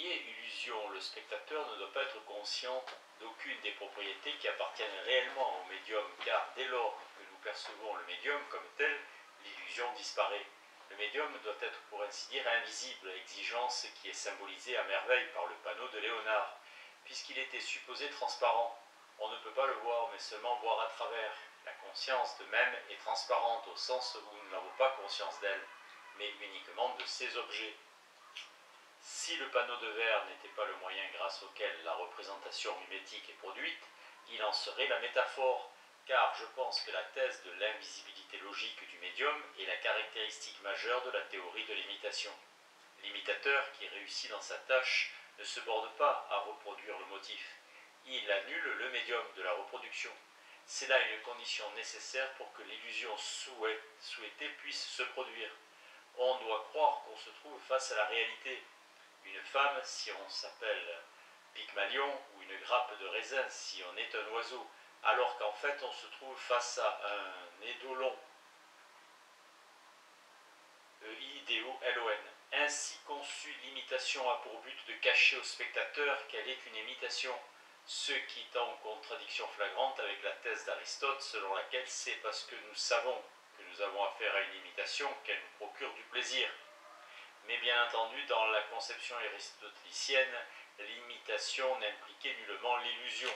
particulier, illusion, le spectateur ne doit pas être conscient d'aucune des propriétés qui appartiennent réellement au médium, car dès lors que nous percevons le médium comme tel, l'illusion disparaît. Le médium doit être pour ainsi dire invisible, exigence qui est symbolisée à merveille par le panneau de Léonard, puisqu'il était supposé transparent. On ne peut pas le voir, mais seulement voir à travers. La conscience de même est transparente au sens où nous n'avons pas conscience d'elle, mais uniquement de ces objets. Si le panneau de verre n'était pas le moyen grâce auquel la représentation mimétique est produite, il en serait la métaphore, car je pense que la thèse de l'invisibilité logique du médium est la caractéristique majeure de la théorie de l'imitation. L'imitateur qui réussit dans sa tâche ne se borne pas à reproduire le motif, il annule le médium de la reproduction. C'est là une condition nécessaire pour que l'illusion souhaitée puisse se produire. On doit croire qu'on se trouve face à la réalité. Une femme si on s'appelle Pygmalion ou une grappe de raisin si on est un oiseau, alors qu'en fait on se trouve face à un édolon, E-I-D-O-L-O-N. Ainsi conçue, l'imitation a pour but de cacher au spectateur qu'elle est une imitation, ce qui est en contradiction flagrante avec la thèse d'Aristote selon laquelle c'est parce que nous savons que nous avons affaire à une imitation qu'elle nous procure du plaisir. Mais bien entendu, dans la conception aristotélicienne, l'imitation n'impliquait nullement l'illusion.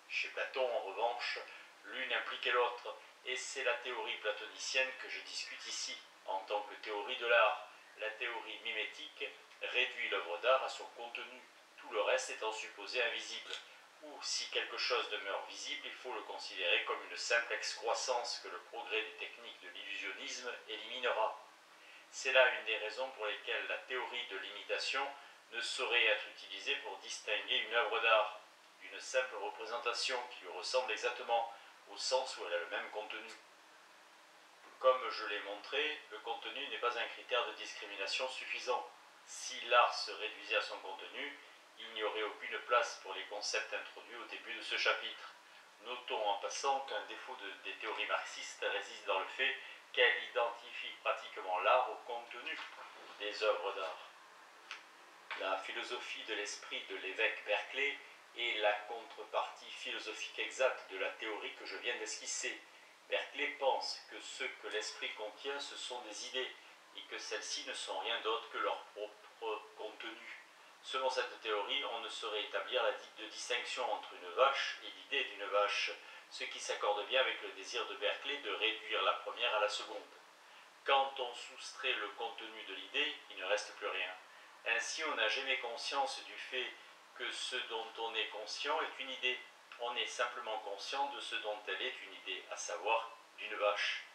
Chez Platon, en revanche, l'une impliquait l'autre, et c'est la théorie platonicienne que je discute ici, en tant que théorie de l'art. La théorie mimétique réduit l'œuvre d'art à son contenu, tout le reste étant supposé invisible. Ou, si quelque chose demeure visible, il faut le considérer comme une simple excroissance que le progrès des techniques de l'illusionnisme éliminera. C'est là une des raisons pour lesquelles la théorie de l'imitation ne saurait être utilisée pour distinguer une œuvre d'art d'une simple représentation qui lui ressemble exactement, au sens où elle a le même contenu. Comme je l'ai montré, le contenu n'est pas un critère de discrimination suffisant. Si l'art se réduisait à son contenu, il n'y aurait aucune place pour les concepts introduits au début de ce chapitre. Notons en passant qu'un défaut des théories marxistes réside dans le fait qu'elles identifient pratiquement l'art au contenu des œuvres d'art. La philosophie de l'esprit de l'évêque Berkeley est la contrepartie philosophique exacte de la théorie que je viens d'esquisser. Berkeley pense que ce que l'esprit contient, ce sont des idées, et que celles-ci ne sont rien d'autre que leur propre contenu. Selon cette théorie, on ne saurait établir la distinction entre une vache et l'idée d'une vache, ce qui s'accorde bien avec le désir de Berkeley de réduire la première à la seconde. Quand on soustrait le contenu de l'idée, il ne reste plus rien. Ainsi, on n'a jamais conscience du fait que ce dont on est conscient est une idée. On est simplement conscient de ce dont elle est une idée, à savoir d'une vache.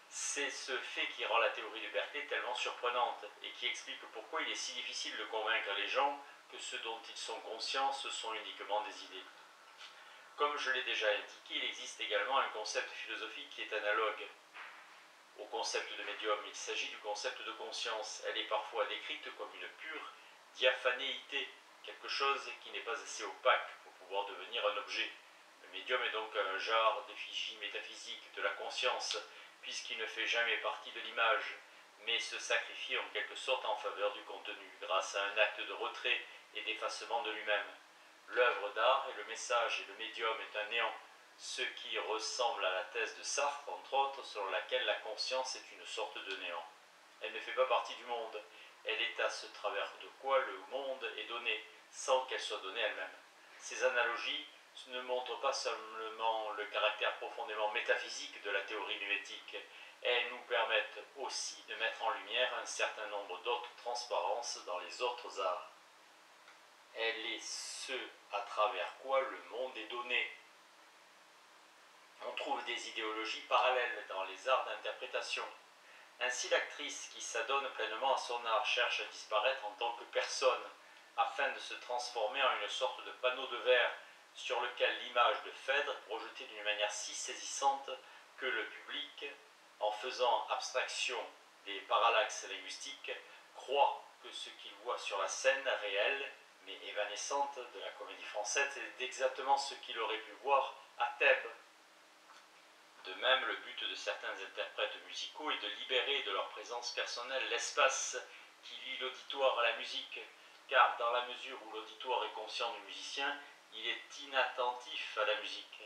C'est ce fait qui rend la théorie de Berkeley tellement surprenante et qui explique pourquoi il est si difficile de convaincre les gens que ce dont ils sont conscients, ce sont uniquement des idées. Comme je l'ai déjà indiqué, il existe également un concept philosophique qui est analogue au concept de médium. Il s'agit du concept de conscience. Elle est parfois décrite comme une pure diaphanéité, quelque chose qui n'est pas assez opaque pour pouvoir devenir un objet. Le médium est donc un genre d'effigie métaphysique de la conscience, puisqu'il ne fait jamais partie de l'image, mais se sacrifie en quelque sorte en faveur du contenu, grâce à un acte de retrait et d'effacement de lui-même. L'œuvre d'art est le message et le médium est un néant, ce qui ressemble à la thèse de Sartre, entre autres, selon laquelle la conscience est une sorte de néant. Elle ne fait pas partie du monde, elle est à ce travers de quoi le monde est donné, sans qu'elle soit donnée elle-même. Ces analogies ne montrent pas seulement le caractère profondément métaphysique de la théorie mimétique, elles nous permettent aussi de mettre en lumière un certain nombre d'autres transparences dans les autres arts. Elle est ce à travers quoi le monde est donné. On trouve des idéologies parallèles dans les arts d'interprétation. Ainsi, l'actrice qui s'adonne pleinement à son art cherche à disparaître en tant que personne, afin de se transformer en une sorte de panneau de verre sur lequel l'image de Phèdre est projetée d'une manière si saisissante que le public, en faisant abstraction des parallaxes linguistiques, croit que ce qu'il voit sur la scène réelle, mais évanescente, de la comédie française est exactement ce qu'il aurait pu voir à Thèbes. De même, le but de certains interprètes musicaux est de libérer de leur présence personnelle l'espace qui lie l'auditoire à la musique, car dans la mesure où l'auditoire est conscient du musicien, il est inattentif à la musique.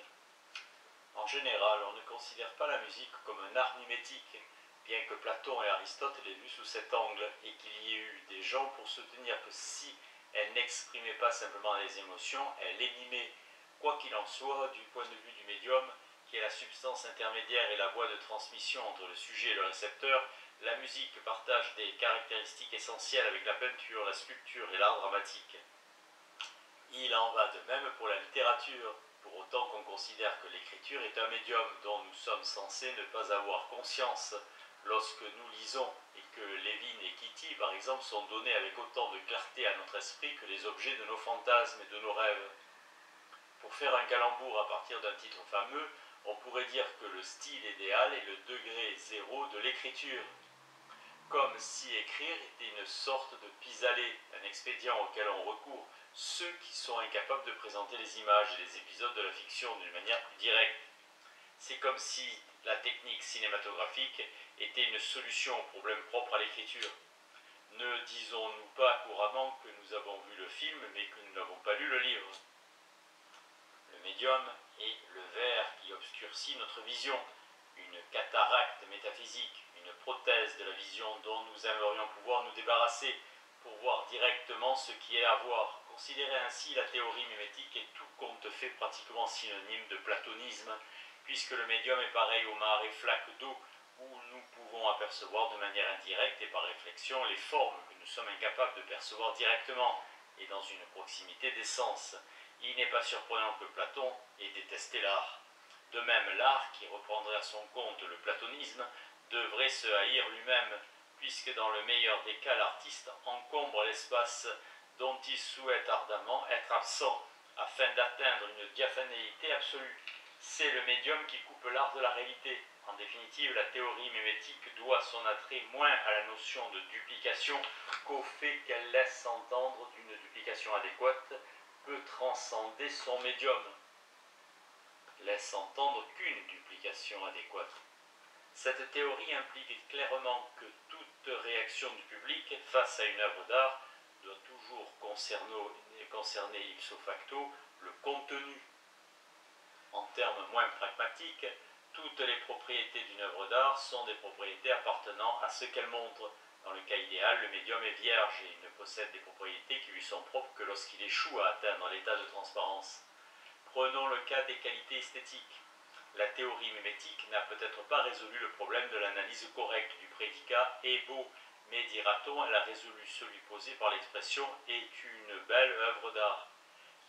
En général, on ne considère pas la musique comme un art mimétique, bien que Platon et Aristote l'aient vu sous cet angle, et qu'il y ait eu des gens pour soutenir que si elle n'exprimait pas simplement les émotions, elle les mimait. Quoi qu'il en soit, du point de vue du médium, qui est la substance intermédiaire et la voie de transmission entre le sujet et le récepteur, la musique partage des caractéristiques essentielles avec la peinture, la sculpture et l'art dramatique. Il en va de même pour la littérature, pour autant qu'on considère que l'écriture est un médium dont nous sommes censés ne pas avoir conscience lorsque nous lisons, et que Lévin et Kitty, par exemple, sont donnés avec autant de clarté à notre esprit que les objets de nos fantasmes et de nos rêves. Pour faire un calembour à partir d'un titre fameux, on pourrait dire que le style idéal est le degré zéro de l'écriture. Comme si écrire était une sorte de pis-aller, un expédient auquel on recourt ceux qui sont incapables de présenter les images et les épisodes de la fiction d'une manière plus directe. C'est comme si la technique cinématographique était une solution au problème propre à l'écriture. Ne disons-nous pas couramment que nous avons vu le film, mais que nous n'avons pas lu le livre. Le médium est le verre qui obscurcit notre vision, une cataracte métaphysique, une prothèse de la vision dont nous aimerions pouvoir nous débarrasser pour voir directement ce qui est à voir. Considérez ainsi la théorie mimétique et tout compte fait pratiquement synonyme de platonisme, puisque le médium est pareil aux mares et flaques d'eau, où nous pouvons apercevoir de manière indirecte et par réflexion les formes que nous sommes incapables de percevoir directement, et dans une proximité des sens. Il n'est pas surprenant que Platon ait détesté l'art. De même, l'art, qui reprendrait à son compte le platonisme, devrait se haïr lui-même, puisque dans le meilleur des cas, l'artiste encombre l'espace dont il souhaite ardemment être absent, afin d'atteindre une diaphanéité absolue. C'est le médium qui coupe l'art de la réalité. En définitive, la théorie mimétique doit son attrait moins à la notion de duplication qu'au fait qu'elle laisse entendre d'une duplication adéquate peut transcender son médium. Laisse entendre qu'une duplication adéquate. Cette théorie implique clairement que toute réaction du public face à une œuvre d'art doit toujours concerner ipso facto le contenu. En termes moins pragmatiques, toutes les propriétés d'une œuvre d'art sont des propriétés appartenant à ce qu'elle montre. Dans le cas idéal, le médium est vierge et il ne possède des propriétés qui lui sont propres que lorsqu'il échoue à atteindre l'état de transparence. Prenons le cas des qualités esthétiques. La théorie mimétique n'a peut-être pas résolu le problème de l'analyse correcte du prédicat « est beau », mais, dira-t-on, elle a résolu celui posé par l'expression « est une belle œuvre d'art ».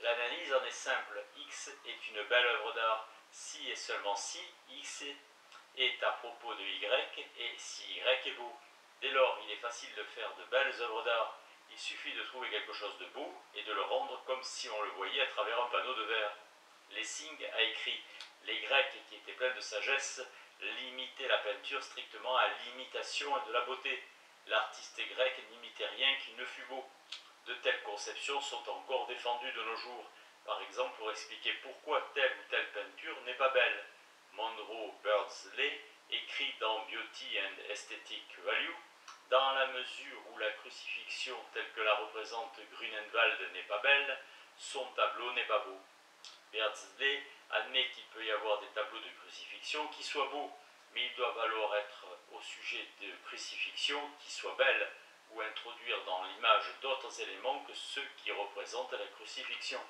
L'analyse en est simple, X est une belle œuvre d'art, si et seulement si X est à propos de Y et si Y est beau. Dès lors, il est facile de faire de belles œuvres d'art. Il suffit de trouver quelque chose de beau et de le rendre comme si on le voyait à travers un panneau de verre. Lessing a écrit « Les Grecs, qui étaient pleins de sagesse, limitaient la peinture strictement à l'imitation et de la beauté. L'artiste grec n'imitait rien qui ne fût beau. » De telles conceptions sont encore défendues de nos jours, par exemple pour expliquer pourquoi telle ou telle peinture n'est pas belle. Monroe Beardsley écrit dans Beauty and Aesthetic Value « Dans la mesure où la crucifixion telle que la représente Grunewald n'est pas belle, son tableau n'est pas beau. » Beardsley admet qu'il peut y avoir des tableaux de crucifixion qui soient beaux, mais ils doivent alors être au sujet de crucifixion qui soient belles, ou introduire dans l'image d'autres éléments que ceux qui représentent la crucifixion.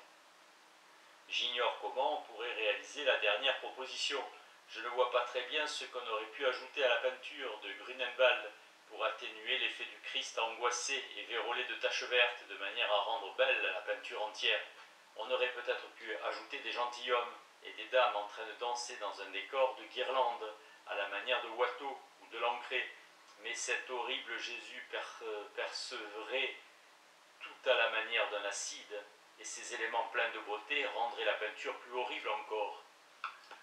J'ignore comment on pourrait réaliser la dernière proposition. Je ne vois pas très bien ce qu'on aurait pu ajouter à la peinture de Grunewald pour atténuer l'effet du Christ angoissé et vérolé de taches vertes de manière à rendre belle la peinture entière. On aurait peut-être pu ajouter des gentilshommes et des dames en train de danser dans un décor de guirlandes, à la manière de Watteau ou de Lancret. Mais cet horrible Jésus percevrait tout à la manière d'un acide, et ces éléments pleins de beauté rendraient la peinture plus horrible encore.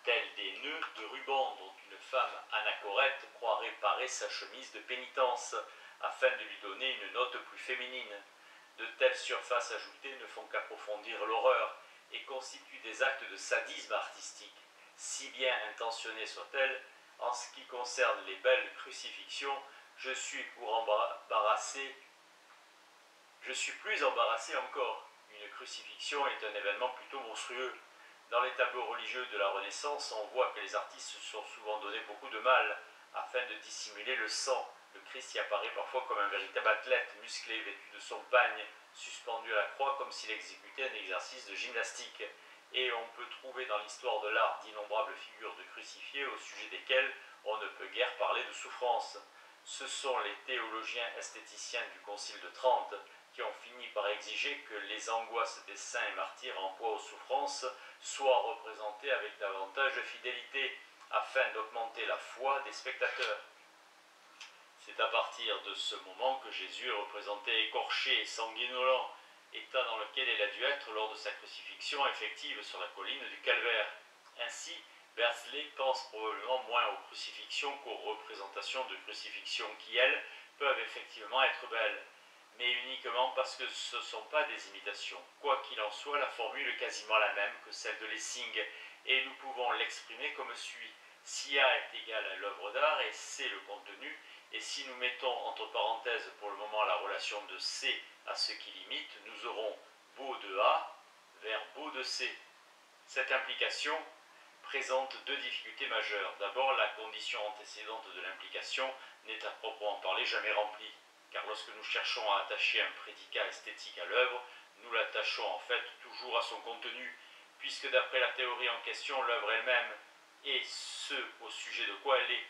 Tels des nœuds de ruban dont une femme anachorète croirait parer sa chemise de pénitence, afin de lui donner une note plus féminine. De telles surfaces ajoutées ne font qu'approfondir l'horreur et constituent des actes de sadisme artistique, si bien intentionnées soient-elles. En ce qui concerne les belles crucifixions, je suis pour suis plus embarrassé encore. Une crucifixion est un événement plutôt monstrueux. Dans les tableaux religieux de la Renaissance, on voit que les artistes se sont souvent donné beaucoup de mal afin de dissimuler le sang. Le Christ y apparaît parfois comme un véritable athlète, musclé, vêtu de son pagne, suspendu à la croix comme s'il exécutait un exercice de gymnastique. Et on peut trouver dans l'histoire de l'art d'innombrables figures de crucifiés au sujet desquelles on ne peut guère parler de souffrance. Ce sont les théologiens esthéticiens du Concile de Trente qui ont fini par exiger que les angoisses des saints et martyrs en proie aux souffrances soient représentées avec davantage de fidélité, afin d'augmenter la foi des spectateurs. C'est à partir de ce moment que Jésus est représenté écorché et sanguinolent, état dans lequel il a dû être lors de sa crucifixion effective sur la colline du Calvaire. Ainsi, Berzley pense probablement moins aux crucifixions qu'aux représentations de crucifixion qui, elles, peuvent effectivement être belles, mais uniquement parce que ce ne sont pas des imitations. Quoi qu'il en soit, la formule est quasiment la même que celle de Lessing, et nous pouvons l'exprimer comme suit. Si A est égal à l'œuvre d'art et C le contenu, et si nous mettons entre parenthèses pour le moment la relation de C à ce qui limite, nous aurons beau de A vers beau de C. Cette implication présente deux difficultés majeures. D'abord, la condition antécédente de l'implication n'est à proprement parler jamais remplie, car lorsque nous cherchons à attacher un prédicat esthétique à l'œuvre, nous l'attachons en fait toujours à son contenu, puisque d'après la théorie en question, l'œuvre elle-même est ce au sujet de quoi elle est.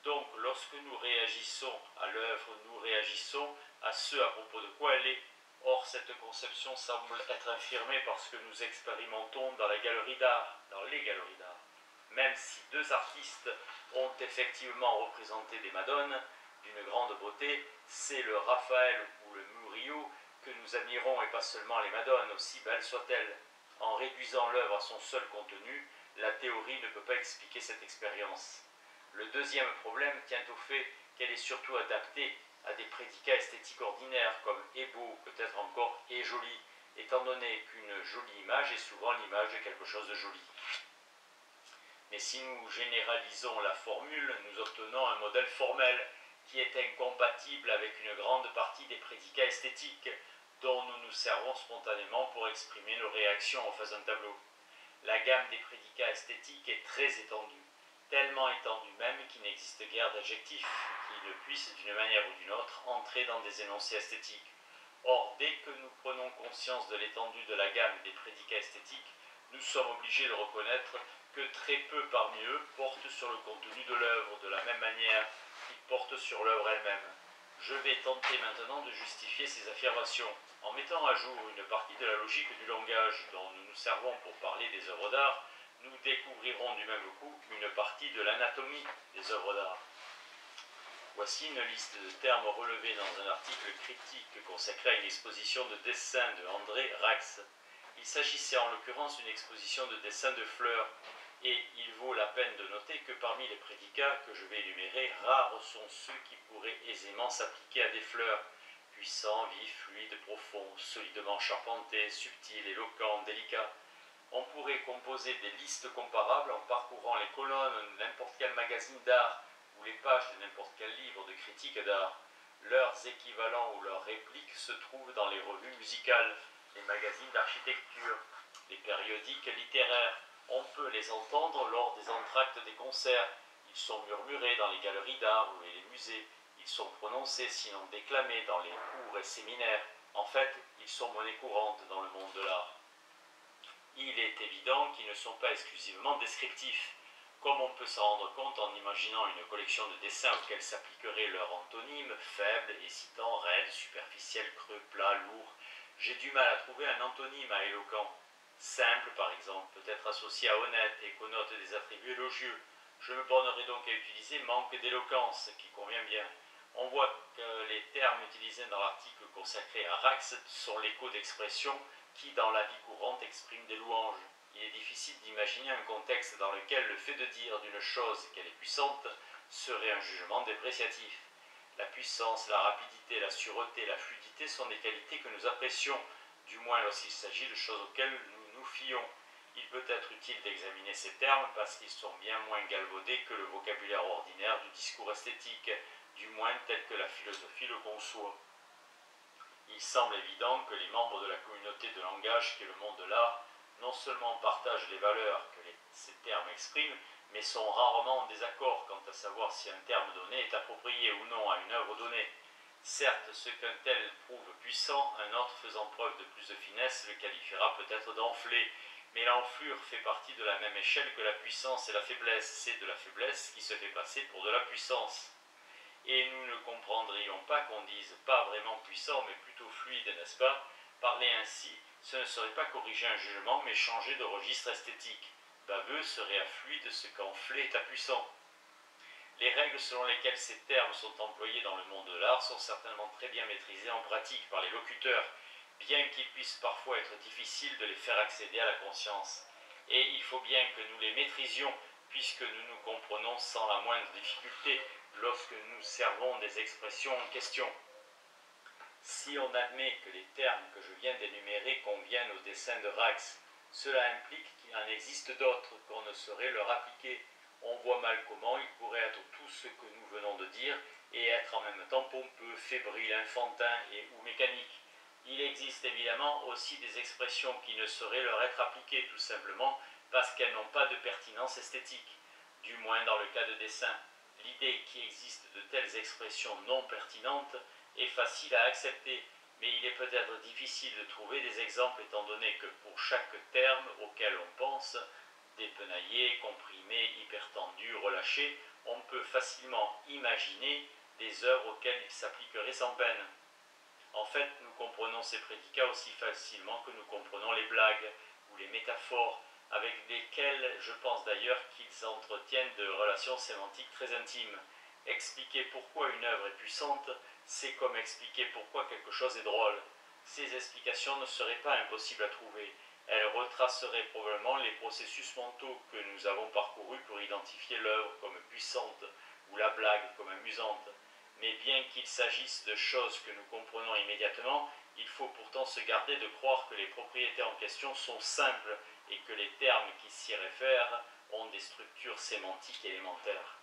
Donc, lorsque nous réagissons à l'œuvre, nous réagissons à ce à propos de quoi elle est. Or, cette conception semble être infirmée parce que nous expérimentons dans la galerie d'art, dans les galeries d'art. Même si deux artistes ont effectivement représenté des Madones d'une grande beauté, c'est le Raphaël ou le Murillo que nous admirons et pas seulement les Madones, aussi belles soient-elles. En réduisant l'œuvre à son seul contenu, la théorie ne peut pas expliquer cette expérience. Le deuxième problème tient au fait qu'elle est surtout adaptée à des prédicats esthétiques ordinaires comme est beau, peut-être encore est joli, étant donné qu'une jolie image est souvent l'image de quelque chose de joli. Mais si nous généralisons la formule, nous obtenons un modèle formel qui est incompatible avec une grande partie des prédicats esthétiques dont nous nous servons spontanément pour exprimer nos réactions en face d'un tableau. La gamme des prédicats esthétiques est très étendue, tellement étendue même qu'il n'existe guère d'adjectifs qui ne puissent d'une manière ou d'une autre entrer dans des énoncés esthétiques. Or, dès que nous prenons conscience de l'étendue de la gamme des prédicats esthétiques, nous sommes obligés de reconnaître que très peu parmi eux portent sur le contenu de l'œuvre de la même manière qu'ils portent sur l'œuvre elle-même. Je vais tenter maintenant de justifier ces affirmations. En mettant à jour une partie de la logique du langage dont nous nous servons pour parler des œuvres d'art, nous découvrirons du même coup une partie de l'anatomie des œuvres d'art. Voici une liste de termes relevés dans un article critique consacré à une exposition de dessins de André Rax. Il s'agissait en l'occurrence d'une exposition de dessins de fleurs, et il vaut la peine de noter que parmi les prédicats que je vais énumérer, rares sont ceux qui pourraient aisément s'appliquer à des fleurs, puissants, vifs, fluides, profonds, solidement charpentés, subtils, éloquents, délicats. On pourrait composer des listes comparables en parcourant les colonnes de n'importe quel magazine d'art ou les pages de n'importe quel livre de critique d'art. Leurs équivalents ou leurs répliques se trouvent dans les revues musicales, les magazines d'architecture, les périodiques littéraires. On peut les entendre lors des entr'actes des concerts. Ils sont murmurés dans les galeries d'art ou les musées. Ils sont prononcés, sinon déclamés, dans les cours et séminaires. En fait, ils sont monnaie courante dans le monde de l'art. Il est évident qu'ils ne sont pas exclusivement descriptifs, comme on peut s'en rendre compte en imaginant une collection de dessins auxquels s'appliquerait leur antonyme, faible, hésitant, raide, superficiel, creux, plat, lourd. J'ai du mal à trouver un antonyme à éloquent. Simple, par exemple, peut être associé à honnête et connote des attributs élogieux. Je me bornerai donc à utiliser manque d'éloquence, qui convient bien. On voit que les termes utilisés dans l'article consacré à Rax sont l'écho d'expressions qui, dans la vie courante, expriment des louanges. Il est difficile d'imaginer un contexte dans lequel le fait de dire d'une chose qu'elle est puissante serait un jugement dépréciatif. La puissance, la rapidité, la sûreté, la fluidité sont des qualités que nous apprécions, du moins lorsqu'il s'agit de choses auxquelles nous nous fions. Il peut être utile d'examiner ces termes parce qu'ils sont bien moins galvaudés que le vocabulaire ordinaire du discours esthétique, du moins tel que la philosophie le conçoit. Il semble évident que les membres de la communauté de langage qu'est le monde de l'art non seulement partagent les valeurs que ces termes expriment, mais sont rarement en désaccord quant à savoir si un terme donné est approprié ou non à une œuvre donnée. Certes, ce qu'un tel trouve puissant, un autre faisant preuve de plus de finesse le qualifiera peut-être d'enflé, mais l'enflure fait partie de la même échelle que la puissance et la faiblesse. C'est de la faiblesse qui se fait passer pour de la puissance. Et nous ne comprendrions pas qu'on dise pas vraiment puissant, mais plutôt fluide, n'est-ce pas? Parler ainsi, ce ne serait pas corriger un jugement, mais changer de registre esthétique. Baveux serait à fluide ce qu'enflé est à puissant. Les règles selon lesquelles ces termes sont employés dans le monde de l'art sont certainement très bien maîtrisées en pratique par les locuteurs, bien qu'il puisse parfois être difficile de les faire accéder à la conscience. Et il faut bien que nous les maîtrisions, puisque nous nous comprenons sans la moindre difficulté lorsque nous servons des expressions en question. Si on admet que les termes que je viens d'énumérer conviennent au dessin de Rax, cela implique qu'il en existe d'autres qu'on ne saurait leur appliquer. On voit mal comment il pourrait être tout ce que nous venons de dire et être en même temps pompeux, fébrile, enfantin ou mécanique. Il existe évidemment aussi des expressions qui ne sauraient leur être appliquées tout simplement parce qu'elles n'ont pas de pertinence esthétique, du moins dans le cas de dessin. L'idée qu'il existe de telles expressions non pertinentes est facile à accepter, mais il est peut-être difficile de trouver des exemples étant donné que pour chaque terme auquel on pense, dépenaillé, comprimé, hypertendu, relâché, on peut facilement imaginer des œuvres auxquelles il s'appliquerait sans peine. En fait, nous comprenons ces prédicats aussi facilement que nous comprenons les blagues ou les métaphores, avec lesquelles je pense d'ailleurs qu'ils entretiennent de relations sémantiques très intimes. Expliquer pourquoi une œuvre est puissante, c'est comme expliquer pourquoi quelque chose est drôle. Ces explications ne seraient pas impossibles à trouver. Elles retraceraient probablement les processus mentaux que nous avons parcourus pour identifier l'œuvre comme puissante ou la blague comme amusante. Mais bien qu'il s'agisse de choses que nous comprenons immédiatement, il faut pourtant se garder de croire que les propriétés en question sont simples et que les termes qui s'y réfèrent ont des structures sémantiques élémentaires.